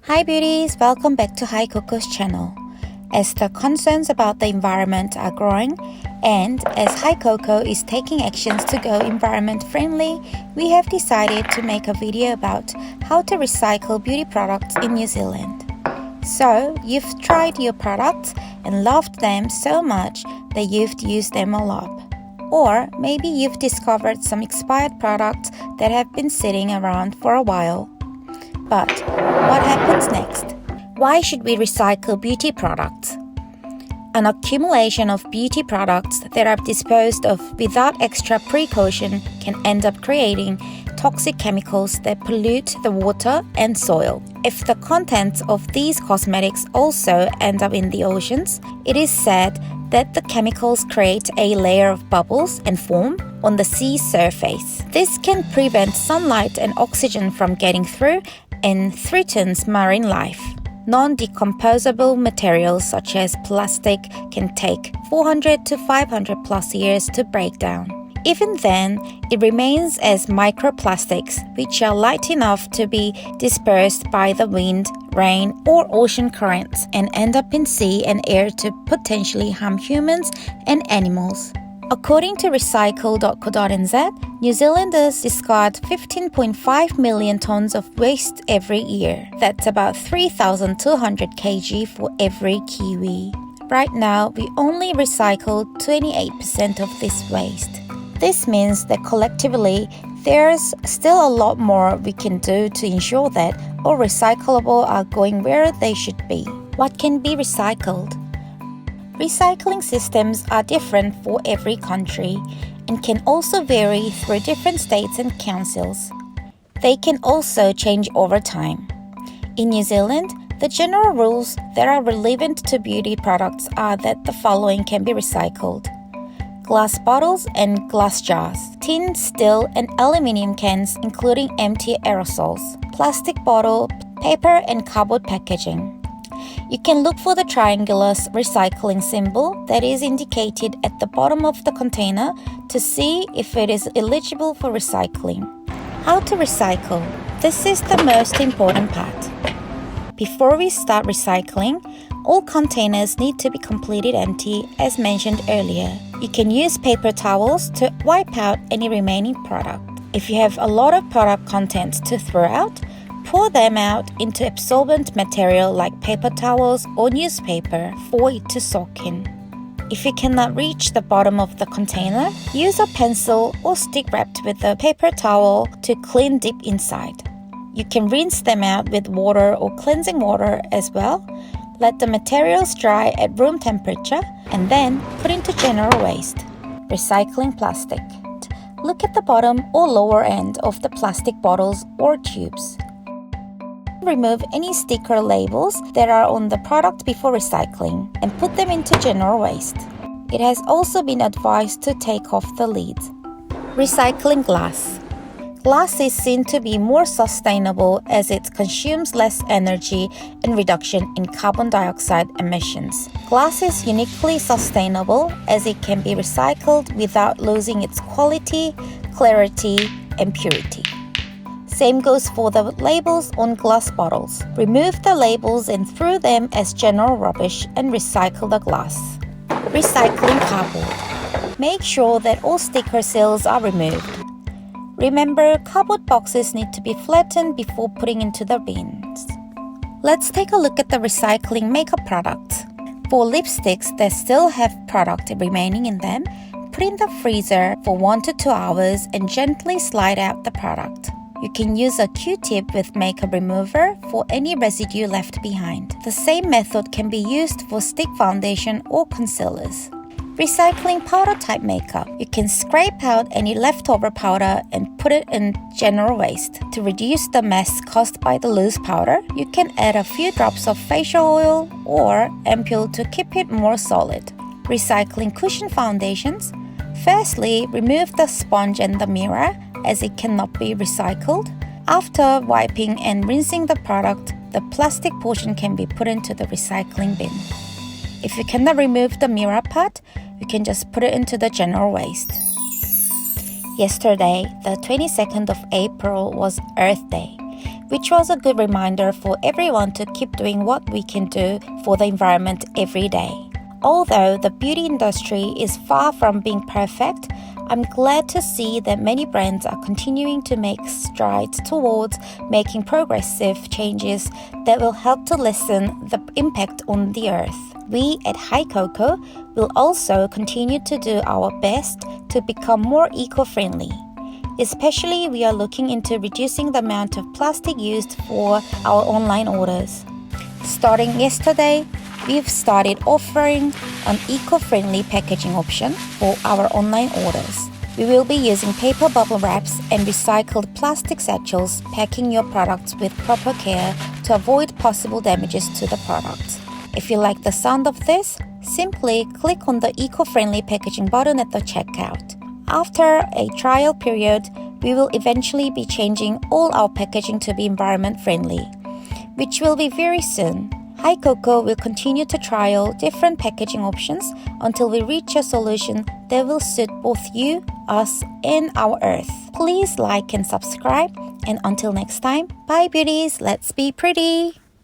Hi beauties, welcome back to Hikoco's channel. As the concerns about the environment are growing, and as Hikoco is taking actions to go environment friendly, we have decided to make a video about how to recycle beauty products in New Zealand. So, you've tried your products and loved them so much that you've used them a lot. Or maybe you've discovered some expired products that have been sitting around for a while. But what happens next? Why should we recycle beauty products? An accumulation of beauty products that are disposed of without extra precaution can end up creating toxic chemicals that pollute the water and soil. If the contents of these cosmetics also end up in the oceans, it is said that the chemicals create a layer of bubbles and foam on the sea surface. This can prevent sunlight and oxygen from getting through and threatens marine life. Non-decomposable materials such as plastic can take 400 to 500 plus years to break down. Even then, it remains as microplastics, which are light enough to be dispersed by the wind, rain, or ocean currents and end up in sea and air to potentially harm humans and animals. According to recycle.co.nz, New Zealanders discard 15.5 million tons of waste every year. That's about 3,200 kg for every Kiwi. Right now, we only recycle 28% of this waste. This means that collectively, there's still a lot more we can do to ensure that all recyclable are going where they should be. What can be recycled? Recycling systems are different for every country and can also vary through different states and councils. They can also change over time. In New Zealand, the general rules that are relevant to beauty products are that the following can be recycled: glass bottles and glass jars, tin, steel, and aluminium cans including empty aerosols, plastic bottle, paper, and cardboard packaging. You can look for the triangular recycling symbol that is indicated at the bottom of the container to see if it is eligible for recycling. How to recycle? This is the most important part. Before we start recycling, all containers need to be completely empty as mentioned earlier. You can use paper towels to wipe out any remaining product. If you have a lot of product contents to throw out, pour them out into absorbent material like paper towels or newspaper for it to soak in. If you cannot reach the bottom of the container, use a pencil or stick wrapped with a paper towel to clean deep inside. You can rinse them out with water or cleansing water as well. Let the materials dry at room temperature and then put into general waste. Recycling plastic. Look at the bottom or lower end of the plastic bottles or tubes. Remove any sticker labels that are on the product before recycling and put them into general waste. It has also been advised to take off the lid. Recycling glass. Glass is seen to be more sustainable as it consumes less energy and reduction in carbon dioxide emissions. Glass is uniquely sustainable as it can be recycled without losing its quality, clarity, and purity. Same goes for the labels on glass bottles. Remove the labels and throw them as general rubbish and recycle the glass. Recycling cardboard. Make sure that all sticker seals are removed. Remember, cardboard boxes need to be flattened before putting into the bins. Let's take a look at the recycling makeup products. For lipsticks that still have product remaining in them, put in the freezer for 1 to 2 hours and gently slide out the product. You can use a Q-tip with makeup remover for any residue left behind. The same method can be used for stick foundation or concealers. Recycling powder type makeup. You can scrape out any leftover powder and put it in general waste. To reduce the mess caused by the loose powder, you can add a few drops of facial oil or ampule to keep it more solid. Recycling cushion foundations. Firstly, remove the sponge and the mirror as it cannot be recycled. After wiping and rinsing the product, the plastic portion can be put into the recycling bin. If you cannot remove the mirror part, you can just put it into the general waste. Yesterday, the 22nd of April was Earth Day. which was a good reminder for everyone to keep doing what we can do for the environment every day. Although the beauty industry is far from being perfect, I'm glad to see that many brands are continuing to make strides towards making progressive changes that will help to lessen the impact on the earth. We at Hikoco will also continue to do our best to become more eco-friendly. Especially, we are looking into reducing the amount of plastic used for our online orders. Starting yesterday, we've started offering an eco-friendly packaging option for our online orders. We will be using paper bubble wraps and recycled plastic satchels, packing your products with proper care to avoid possible damages to the product. If you like the sound of this, simply click on the eco-friendly packaging button at the checkout. After a trial period, we will eventually be changing all our packaging to be environment-friendly, which will be very soon. Hikoco will continue to trial different packaging options until we reach a solution that will suit both you, us, and our earth. Please like and subscribe, and until next time, bye beauties, let's be pretty!